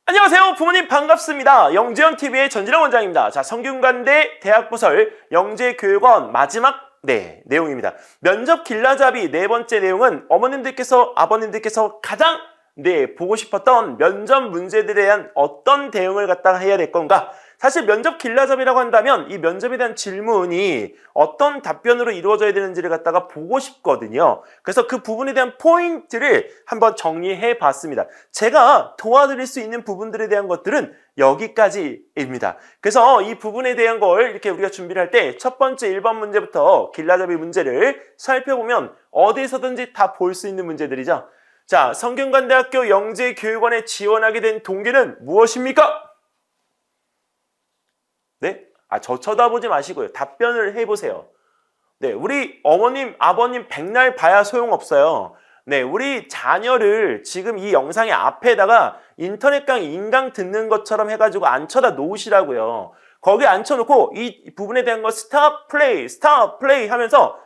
안녕하세요. 부모님 반갑습니다. 영재현TV의 전진영 원장입니다. 자, 성균관대 대학부설 영재교육원 마지막 내용입니다. 면접 길라잡이 네 번째 내용은 어머님들께서 아버님들께서 가장 보고 싶었던 면접 문제들에 대한 어떤 대응을 갖다가 해야 될 건가? 사실 면접 길라잡이라고 한다면 이 면접에 대한 질문이 어떤 답변으로 이루어져야 되는지를 갖다가 보고 싶거든요. 그래서 그 부분에 대한 포인트를 한번 정리해 봤습니다. 제가 도와드릴 수 있는 부분들에 대한 것들은 여기까지입니다. 그래서 이 부분에 대한 걸 이렇게 우리가 준비를 할 때 첫 번째 1번 문제부터 길라잡이 문제를 살펴보면 어디서든지 다 볼 수 있는 문제들이죠. 자, 성균관대학교 영재교육원에 지원하게 된 동기는 무엇입니까? 네? 저 쳐다보지 마시고요. 답변을 해보세요. 네, 우리 어머님, 아버님 백날 봐야 소용없어요. 네, 우리 자녀를 지금 이 영상의 앞에다가 인터넷 강의 인강 듣는 것처럼 해가지고 앉혀다 놓으시라고요. 거기 앉혀놓고 이 부분에 대한 거 스탑 플레이 하면서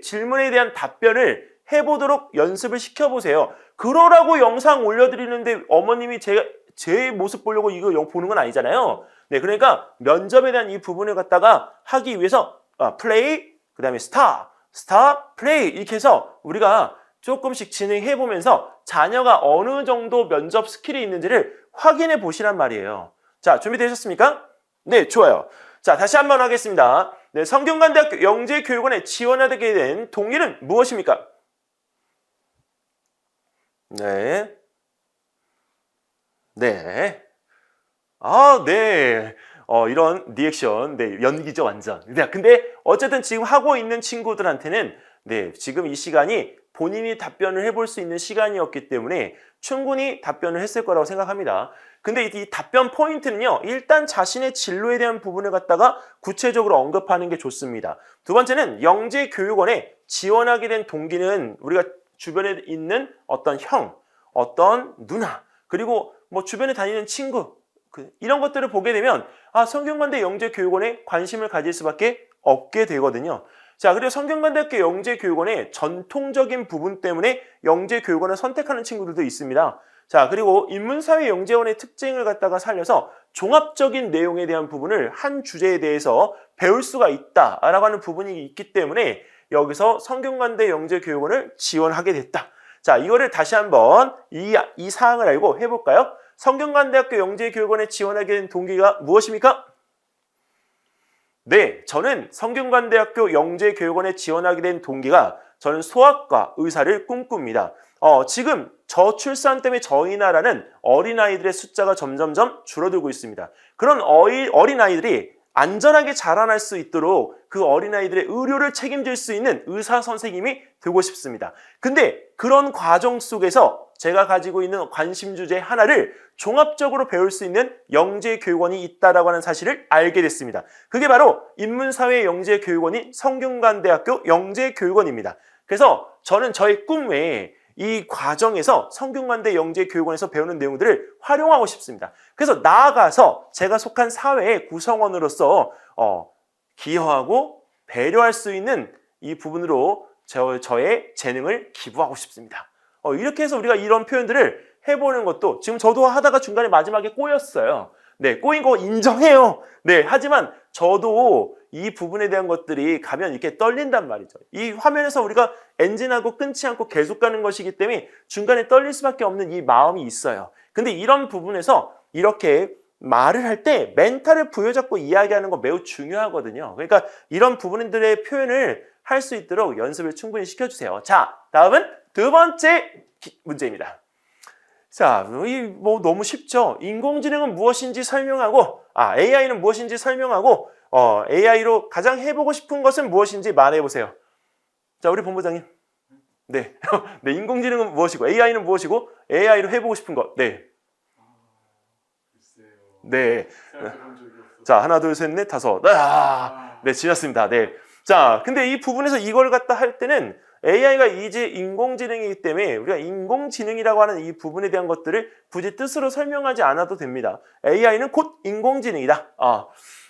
질문에 대한 답변을 해보도록 연습을 시켜보세요. 그러라고 영상 올려드리는데 어머님이 제 모습 보려고 이거 보는 건 아니잖아요. 네, 그러니까 면접에 대한 이 부분을 갖다가 하기 위해서 플레이, 그 다음에 스탑, 플레이 이렇게 해서 우리가 조금씩 진행해 보면서 자녀가 어느 정도 면접 스킬이 있는지를 확인해 보시란 말이에요. 자, 준비되셨습니까? 네, 좋아요. 자, 다시 한번 하겠습니다. 네, 성균관대학교 영재교육원에 지원하게 된 동기는 무엇입니까? 네. 이런 리액션, 연기죠, 완전. 근데 어쨌든 지금 하고 있는 친구들한테는 지금 이 시간이 본인이 답변을 해볼 수 있는 시간이었기 때문에 충분히 답변을 했을 거라고 생각합니다. 근데 이 답변 포인트는요, 일단 자신의 진로에 대한 부분을 갖다가 구체적으로 언급하는 게 좋습니다. 두 번째는 영재교육원에 지원하게 된 동기는 우리가 주변에 있는 어떤 형, 어떤 누나, 그리고 뭐 주변에 다니는 친구, 이런 것들을 보게 되면 성균관대 영재교육원에 관심을 가질 수밖에 없게 되거든요. 자, 그리고 성균관대학교 영재교육원의 전통적인 부분 때문에 영재교육원을 선택하는 친구들도 있습니다. 자, 그리고 인문사회 영재원의 특징을 갖다가 살려서 종합적인 내용에 대한 부분을 한 주제에 대해서 배울 수가 있다라고 하는 부분이 있기 때문에 여기서 성균관대 영재교육원을 지원하게 됐다. 자, 이거를 다시 한번 이 사항을 알고 해볼까요? 성균관대학교 영재교육원에 지원하게 된 동기가 무엇입니까? 네, 저는 성균관대학교 영재교육원에 지원하게 된 동기가 저는 소아과 의사를 꿈꿉니다. 지금 저출산 때문에 저희 나라는 어린아이들의 숫자가 점점점 줄어들고 있습니다. 그런 어린아이들이 안전하게 자라날 수 있도록 그 어린아이들의 의료를 책임질 수 있는 의사 선생님이 되고 싶습니다. 근데 그런 과정 속에서 제가 가지고 있는 관심 주제 하나를 종합적으로 배울 수 있는 영재교육원이 있다라고 하는 사실을 알게 됐습니다. 그게 바로 인문사회 영재교육원인 성균관대학교 영재교육원입니다. 그래서 저는 저의 꿈 외에 이 과정에서 성균관대 영재교육원에서 배우는 내용들을 활용하고 싶습니다. 그래서 나아가서 제가 속한 사회의 구성원으로서 기여하고 배려할 수 있는 이 부분으로 저의 재능을 기부하고 싶습니다. 이렇게 해서 우리가 이런 표현들을 해보는 것도 지금 저도 하다가 중간에 마지막에 꼬였어요. 꼬인 거 인정해요. 하지만 저도 이 부분에 대한 것들이 가면 이렇게 떨린단 말이죠. 이 화면에서 우리가 엔진하고 끊지 않고 계속 가는 것이기 때문에 중간에 떨릴 수밖에 없는 이 마음이 있어요. 근데 이런 부분에서 이렇게 말을 할 때 멘탈을 부여잡고 이야기하는 거 매우 중요하거든요. 그러니까 이런 부분들의 표현을 할 수 있도록 연습을 충분히 시켜주세요. 자, 다음은 두 번째 문제입니다. 자, 너무 쉽죠? 인공지능은 무엇인지 설명하고, AI는 무엇인지 설명하고, AI로 가장 해보고 싶은 것은 무엇인지 말해보세요. 자, 우리 본부장님. 인공지능은 무엇이고, AI는 무엇이고, AI로 해보고 싶은 것. 글쎄요. 자, 하나, 둘, 셋, 넷, 다섯. 지났습니다. 자, 근데 이 부분에서 이걸 갖다 할 때는 AI가 이제 인공지능이기 때문에 우리가 인공지능이라고 하는 이 부분에 대한 것들을 굳이 뜻으로 설명하지 않아도 됩니다. AI는 곧 인공지능이다.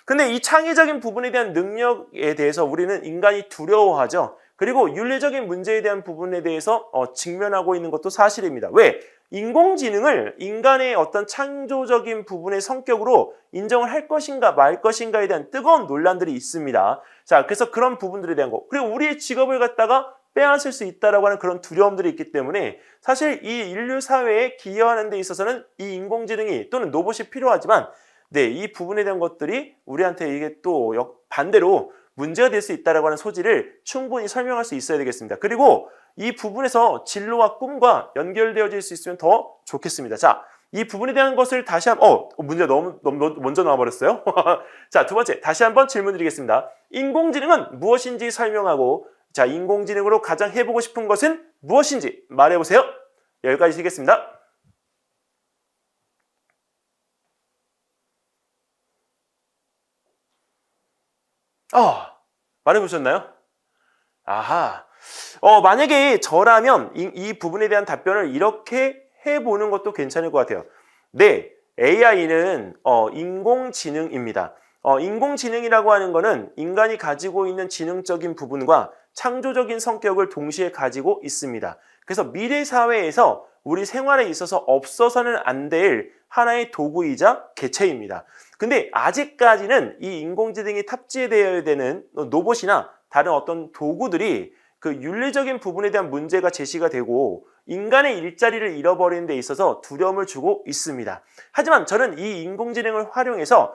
근데 이 창의적인 부분에 대한 능력에 대해서 우리는 인간이 두려워하죠. 그리고 윤리적인 문제에 대한 부분에 대해서 직면하고 있는 것도 사실입니다. 왜? 인공지능을 인간의 어떤 창조적인 부분의 성격으로 인정을 할 것인가 말 것인가에 대한 뜨거운 논란들이 있습니다. 자, 그래서 그런 부분들에 대한 거. 그리고 우리의 직업을 갖다가 빼앗을 수 있다라고 하는 그런 두려움들이 있기 때문에 사실 이 인류 사회에 기여하는 데 있어서는 이 인공지능이 또는 로봇이 필요하지만 네, 이 부분에 대한 것들이 우리한테 이게 또 반대로 문제가 될 수 있다라고 하는 소지를 충분히 설명할 수 있어야 되겠습니다. 그리고 이 부분에서 진로와 꿈과 연결되어질 수 있으면 더 좋겠습니다. 자, 이 부분에 대한 것을 다시 한번 문제가 너무 먼저 나와버렸어요. 자, 두 번째 다시 한번 질문 드리겠습니다. 인공지능은 무엇인지 설명하고 자, 인공지능으로 가장 해보고 싶은 것은 무엇인지 말해보세요. 여기까지 드리겠습니다. 말해보셨나요? 아하. 만약에 저라면 이 부분에 대한 답변을 이렇게 해보는 것도 괜찮을 것 같아요. 네, AI는 인공지능입니다. 인공지능이라고 하는 거는 인간이 가지고 있는 지능적인 부분과 창조적인 성격을 동시에 가지고 있습니다. 그래서 미래 사회에서 우리 생활에 있어서 없어서는 안 될 하나의 도구이자 개체입니다. 근데 아직까지는 이 인공지능이 탑재되어야 되는 로봇이나 다른 어떤 도구들이 그 윤리적인 부분에 대한 문제가 제시가 되고 인간의 일자리를 잃어버리는 데 있어서 두려움을 주고 있습니다. 하지만 저는 이 인공지능을 활용해서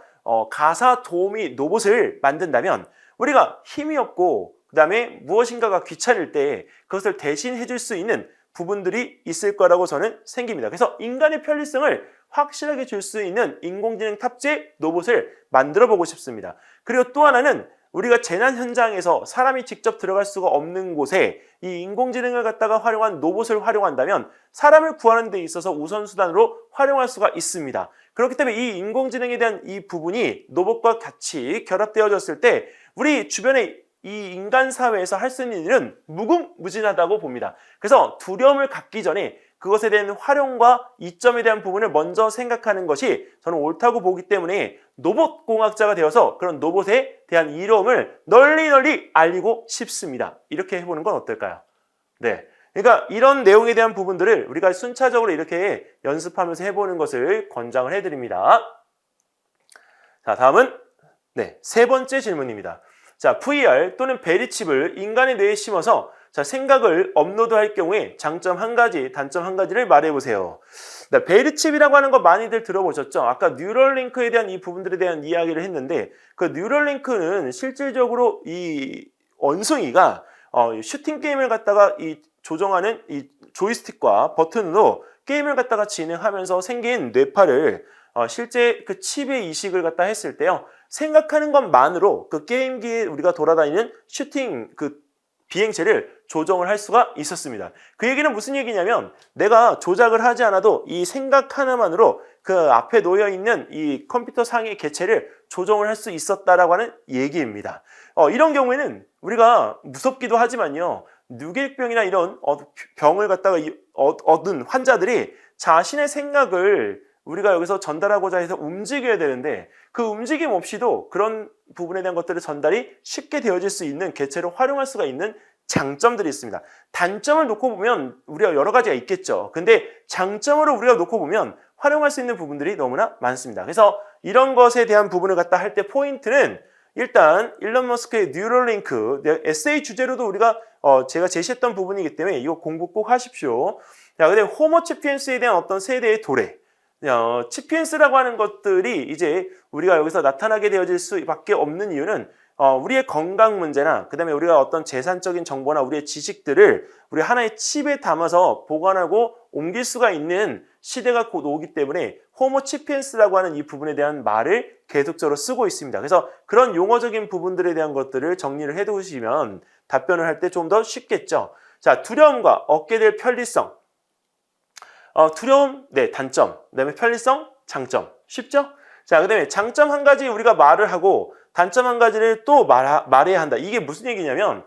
가사 도우미 로봇을 만든다면 우리가 힘이 없고 그 다음에 무엇인가가 귀찮을 때 그것을 대신해 줄 수 있는 부분들이 있을 거라고 저는 생깁니다. 그래서 인간의 편리성을 확실하게 줄 수 있는 인공지능 탑재 로봇을 만들어 보고 싶습니다. 그리고 또 하나는 우리가 재난 현장에서 사람이 직접 들어갈 수가 없는 곳에 이 인공지능을 갖다가 활용한 로봇을 활용한다면 사람을 구하는 데 있어서 우선수단으로 활용할 수가 있습니다. 그렇기 때문에 이 인공지능에 대한 이 부분이 로봇과 같이 결합되어졌을 때 우리 주변에 이 인간 사회에서 할 수 있는 일은 무궁무진하다고 봅니다. 그래서 두려움을 갖기 전에 그것에 대한 활용과 이점에 대한 부분을 먼저 생각하는 것이 저는 옳다고 보기 때문에 로봇공학자가 되어서 그런 로봇에 대한 이로움을 널리 알리고 싶습니다. 이렇게 해보는 건 어떨까요? 네, 그러니까 이런 내용에 대한 부분들을 우리가 순차적으로 이렇게 연습하면서 해보는 것을 권장을 해드립니다. 자, 다음은 네, 세 번째 질문입니다. 자, VR 또는 베리칩을 인간의 뇌에 심어서 자, 생각을 업로드할 경우에 장점 한 가지, 단점 한 가지를 말해보세요. 네, 베리칩이라고 하는 거 많이들 들어보셨죠? 아까 뉴럴링크에 대한 이 부분들에 대한 이야기를 했는데 그 뉴럴링크는 실질적으로 이 원숭이가 슈팅 게임을 갖다가 조정하는 이 조이스틱과 버튼으로 게임을 갖다가 진행하면서 생긴 뇌파를 실제 그 칩의 이식을 갖다 했을 때요. 생각하는 것만으로 그 게임기에 우리가 돌아다니는 슈팅 그 비행체를 조정을 할 수가 있었습니다. 그 얘기는 무슨 얘기냐면 내가 조작을 하지 않아도 이 생각 하나만으로 그 앞에 놓여 있는 이 컴퓨터 상의 개체를 조정을 할 수 있었다라고 하는 얘기입니다. 이런 경우에는 우리가 무섭기도 하지만요. 뇌결병이나 이런 병을 갖다가 얻은 환자들이 자신의 생각을 우리가 여기서 전달하고자 해서 움직여야 되는데 그 움직임 없이도 그런 부분에 대한 것들을 전달이 쉽게 되어질 수 있는 개체로 활용할 수가 있는 장점들이 있습니다. 단점을 놓고 보면 우리가 여러 가지가 있겠죠. 근데 장점으로 우리가 놓고 보면 활용할 수 있는 부분들이 너무나 많습니다. 그래서 이런 것에 대한 부분을 갖다 할 때 포인트는 일단 일론 머스크의 뉴럴링크 에세이 주제로도 우리가 제가 제시했던 부분이기 때문에 이거 공부 꼭 하십시오. 자, 근데 호모체피엔스에 대한 어떤 세대의 도래 치피엔스라고 하는 것들이 이제 우리가 여기서 나타나게 되어질 수밖에 없는 이유는 우리의 건강 문제나 그 다음에 우리가 어떤 재산적인 정보나 우리의 지식들을 우리 하나의 칩에 담아서 보관하고 옮길 수가 있는 시대가 곧 오기 때문에 호모치피엔스라고 하는 이 부분에 대한 말을 계속적으로 쓰고 있습니다. 그래서 그런 용어적인 부분들에 대한 것들을 정리를 해두시면 답변을 할 때 좀 더 쉽겠죠. 자, 두려움과 얻게 될 편리성. 두려움, 네, 단점. 그 다음에 편리성, 장점. 쉽죠? 자, 그 다음에 장점 한 가지 우리가 말을 하고 단점 한 가지를 또 말해야 한다. 이게 무슨 얘기냐면,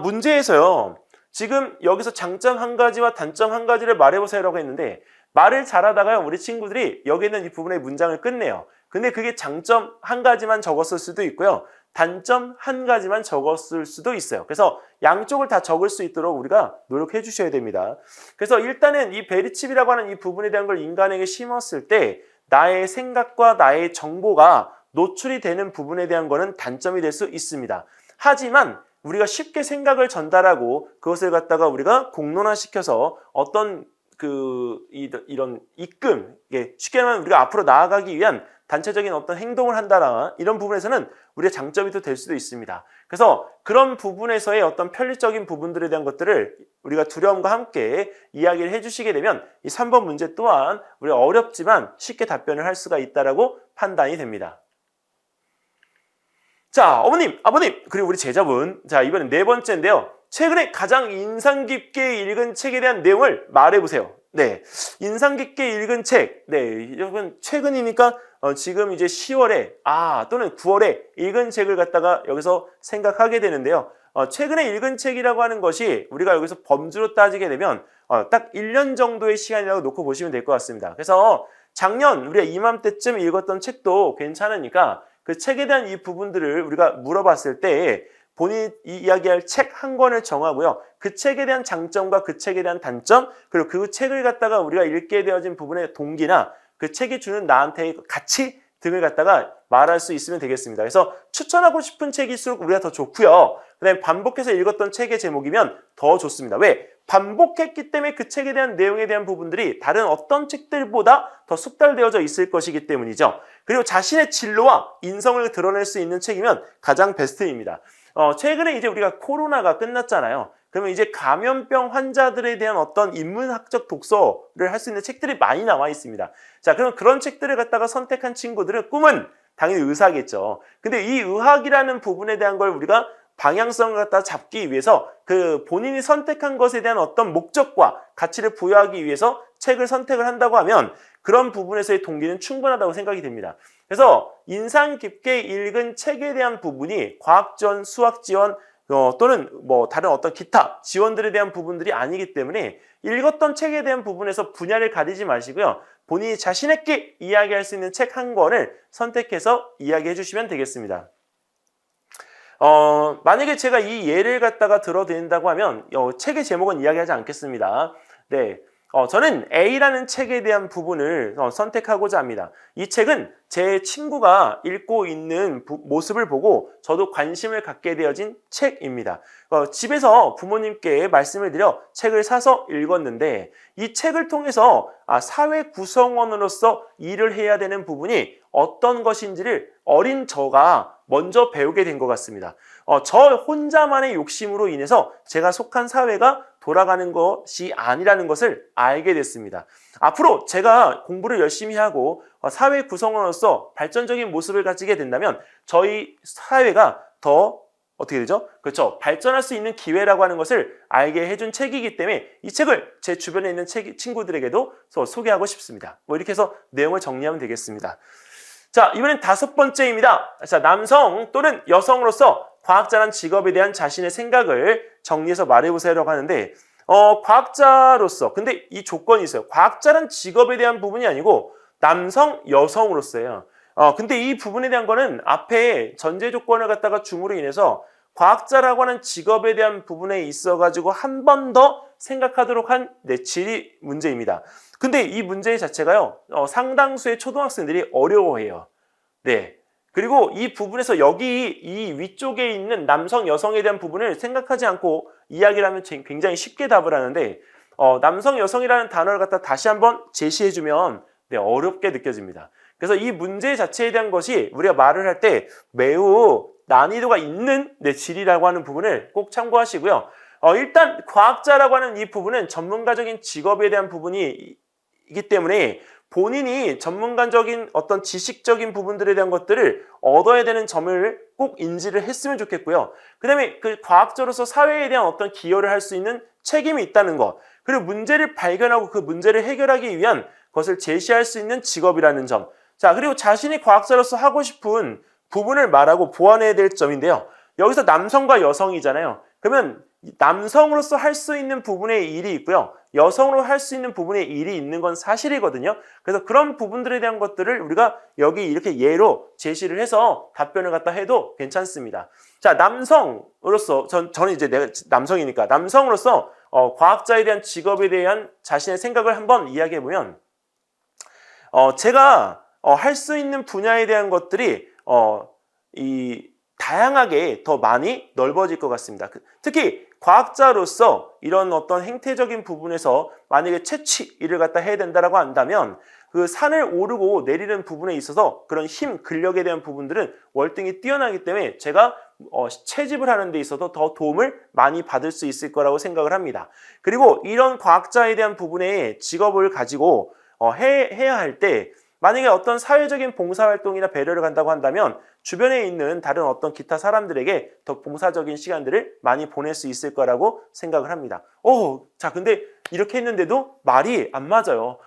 문제에서요. 지금 여기서 장점 한 가지와 단점 한 가지를 말해보세요라고 했는데, 말을 잘하다가요, 우리 친구들이 여기 있는 이 부분의 문장을 끝내요. 근데 그게 장점 한 가지만 적었을 수도 있고요. 단점 한 가지만 적었을 수도 있어요. 그래서 양쪽을 다 적을 수 있도록 우리가 노력해 주셔야 됩니다. 그래서 일단은 이 베리칩이라고 하는 이 부분에 대한 걸 인간에게 심었을 때 나의 생각과 나의 정보가 노출이 되는 부분에 대한 거는 단점이 될 수 있습니다. 하지만 우리가 쉽게 생각을 전달하고 그것을 갖다가 우리가 공론화시켜서 어떤 이런 입금, 쉽게 말하면 우리가 앞으로 나아가기 위한 단체적인 어떤 행동을 한다라 이런 부분에서는 우리의 장점이 또 될 수도 있습니다. 그래서 그런 부분에서의 어떤 편리적인 부분들에 대한 것들을 우리가 두려움과 함께 이야기를 해주시게 되면 이 3번 문제 또한 우리가 어렵지만 쉽게 답변을 할 수가 있다라고 판단이 됩니다. 자, 어머님, 아버님, 그리고 우리 제자분. 자, 이번엔 네 번째인데요. 최근에 가장 인상 깊게 읽은 책에 대한 내용을 말해보세요. 네, 인상 깊게 읽은 책. 네, 여러분 최근이니까 지금 이제 10월에 또는 9월에 읽은 책을 갖다가 여기서 생각하게 되는데요. 최근에 읽은 책이라고 하는 것이 우리가 여기서 범주로 따지게 되면 딱 1년 정도의 시간이라고 놓고 보시면 될 것 같습니다. 그래서 작년 우리가 이맘때쯤 읽었던 책도 괜찮으니까 그 책에 대한 이 부분들을 우리가 물어봤을 때 본인이 이야기할 책 한 권을 정하고요. 그 책에 대한 장점과 그 책에 대한 단점, 그리고 그 책을 갖다가 우리가 읽게 되어진 부분의 동기나 그 책이 주는 나한테의 가치 등을 갖다가 말할 수 있으면 되겠습니다. 그래서 추천하고 싶은 책일수록 우리가 더 좋고요. 그다음에 반복해서 읽었던 책의 제목이면 더 좋습니다. 왜? 반복했기 때문에 그 책에 대한 내용에 대한 부분들이 다른 어떤 책들보다 더 숙달되어져 있을 것이기 때문이죠. 그리고 자신의 진로와 인성을 드러낼 수 있는 책이면 가장 베스트입니다. 최근에 이제 우리가 코로나가 끝났잖아요. 그러면 이제 감염병 환자들에 대한 어떤 인문학적 독서를 할 수 있는 책들이 많이 나와 있습니다. 자, 그럼 그런 책들을 갖다가 선택한 친구들은 꿈은 당연히 의사겠죠. 근데 이 의학이라는 부분에 대한 걸 우리가 방향성을 갖다 잡기 위해서 그 본인이 선택한 것에 대한 어떤 목적과 가치를 부여하기 위해서 책을 선택을 한다고 하면 그런 부분에서의 동기는 충분하다고 생각이 됩니다. 그래서 인상 깊게 읽은 책에 대한 부분이 과학 지원, 수학 지원 또는 뭐 다른 어떤 기타 지원들에 대한 부분들이 아니기 때문에 읽었던 책에 대한 부분에서 분야를 가리지 마시고요. 본인이 자신있게 이야기할 수 있는 책 한 권을 선택해서 이야기해 주시면 되겠습니다. 만약에 제가 이 예를 갖다가 들어드린다고 하면 책의 제목은 이야기하지 않겠습니다. 네, 저는 A라는 책에 대한 부분을 선택하고자 합니다. 이 책은 제 친구가 읽고 있는 모습을 보고 저도 관심을 갖게 되어진 책입니다. 집에서 부모님께 말씀을 드려 책을 사서 읽었는데 이 책을 통해서 사회 구성원으로서 일을 해야 되는 부분이 어떤 것인지를 어린 저가 먼저 배우게 된 것 같습니다. 저 혼자만의 욕심으로 인해서 제가 속한 사회가 돌아가는 것이 아니라는 것을 알게 됐습니다. 앞으로 제가 공부를 열심히 하고 사회 구성원으로서 발전적인 모습을 가지게 된다면 저희 사회가 더 어떻게 되죠? 그렇죠. 발전할 수 있는 기회라고 하는 것을 알게 해준 책이기 때문에 이 책을 제 주변에 있는 친구들에게도 소개하고 싶습니다. 뭐 이렇게 해서 내용을 정리하면 되겠습니다. 자, 이번엔 5번째입니다. 자, 남성 또는 여성으로서 과학자란 직업에 대한 자신의 생각을 정리해서 말해보세요라고 하는데 과학자로서 근데 이 조건이 있어요. 과학자란 직업에 대한 부분이 아니고 남성, 여성으로서예요. 근데 이 부분에 대한 거는 앞에 전제 조건을 갖다가 줌으로 인해서 과학자라고 하는 직업에 대한 부분에 있어가지고 한 번 더 생각하도록 한 지리 문제입니다. 근데 이 문제 자체가요, 상당수의 초등학생들이 어려워해요. 네. 그리고 이 부분에서 여기 이 위쪽에 있는 남성, 여성에 대한 부분을 생각하지 않고 이야기를 하면 굉장히 쉽게 답을 하는데, 남성, 여성이라는 단어를 갖다 다시 한번 제시해주면 어렵게 느껴집니다. 그래서 이 문제 자체에 대한 것이 우리가 말을 할 때 매우 난이도가 있는 질이라고 하는 부분을 꼭 참고하시고요. 일단 과학자라고 하는 이 부분은 전문가적인 직업에 대한 부분이기 때문에 본인이 전문가적인 어떤 지식적인 부분들에 대한 것들을 얻어야 되는 점을 꼭 인지를 했으면 좋겠고요. 그 다음에 그 과학자로서 사회에 대한 어떤 기여를 할 수 있는 책임이 있다는 것, 그리고 문제를 발견하고 그 문제를 해결하기 위한 것을 제시할 수 있는 직업이라는 점. 자, 그리고 자신이 과학자로서 하고 싶은 부분을 말하고 보완해야 될 점인데요. 여기서 남성과 여성이잖아요. 그러면 남성으로서 할 수 있는 부분의 일이 있고요. 여성으로 할 수 있는 부분의 일이 있는 건 사실이거든요. 그래서 그런 부분들에 대한 것들을 우리가 여기 이렇게 예로 제시를 해서 답변을 갖다 해도 괜찮습니다. 자, 남성으로서 저는 이제 내가 남성이니까 남성으로서 과학자에 대한 직업에 대한 자신의 생각을 한번 이야기해 보면 제가 할 수 있는 분야에 대한 것들이 다양하게 더 많이 넓어질 것 같습니다. 특히 과학자로서 이런 어떤 행태적인 부분에서 만약에 채취 일을 갖다 해야 된다라고 한다면 그 산을 오르고 내리는 부분에 있어서 그런 힘, 근력에 대한 부분들은 월등히 뛰어나기 때문에 제가 채집을 하는 데 있어서 더 도움을 많이 받을 수 있을 거라고 생각을 합니다. 그리고 이런 과학자에 대한 부분의 직업을 가지고 해야 할 때 만약에 어떤 사회적인 봉사활동이나 배려를 간다고 한다면 주변에 있는 다른 어떤 기타 사람들에게 더 봉사적인 시간들을 많이 보낼 수 있을 거라고 생각을 합니다. 자, 근데 이렇게 했는데도 말이 안 맞아요.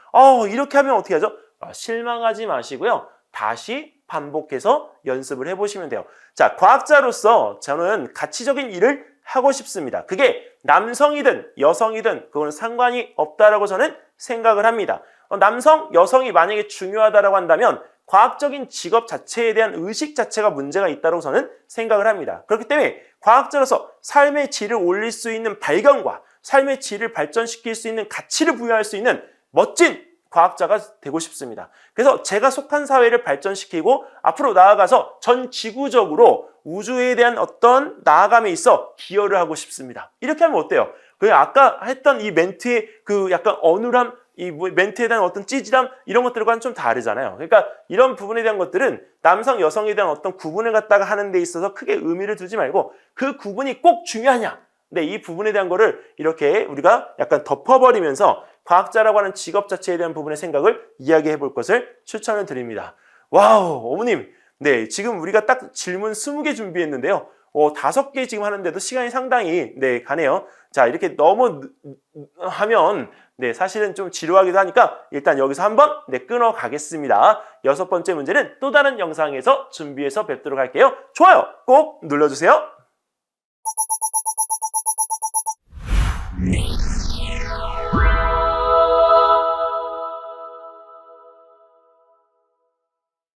이렇게 하면 어떻게 하죠? 실망하지 마시고요. 다시 반복해서 연습을 해보시면 돼요. 자, 과학자로서 저는 가치적인 일을 하고 싶습니다. 그게 남성이든 여성이든 그건 상관이 없다라고 저는 생각을 합니다. 남성, 여성이 만약에 중요하다라고 한다면 과학적인 직업 자체에 대한 의식 자체가 문제가 있다고 저는 생각을 합니다. 그렇기 때문에 과학자로서 삶의 질을 올릴 수 있는 발견과 삶의 질을 발전시킬 수 있는 가치를 부여할 수 있는 멋진 과학자가 되고 싶습니다. 그래서 제가 속한 사회를 발전시키고 앞으로 나아가서 전 지구적으로 우주에 대한 어떤 나아감에 있어 기여를 하고 싶습니다. 이렇게 하면 어때요? 아까 했던 이 멘트의 그 약간 어눌함, 이 멘트에 대한 어떤 찌질함 이런 것들과는 좀 다르잖아요. 그러니까 이런 부분에 대한 것들은 남성, 여성에 대한 어떤 구분을 갖다가 하는 데 있어서 크게 의미를 두지 말고 그 구분이 꼭 중요하냐? 네, 이 부분에 대한 거를 이렇게 우리가 약간 덮어버리면서 과학자라고 하는 직업 자체에 대한 부분의 생각을 이야기해 볼 것을 추천을 드립니다. 와우, 어머님. 네, 지금 우리가 딱 질문 20개 준비했는데요. 5개 지금 하는데도 시간이 상당히 가네요. 자, 이렇게 너무 하면 사실은 좀 지루하기도 하니까 일단 여기서 한번 끊어 가겠습니다. 6번째 문제는 또 다른 영상에서 준비해서 뵙도록 할게요. 좋아요 꼭 눌러주세요.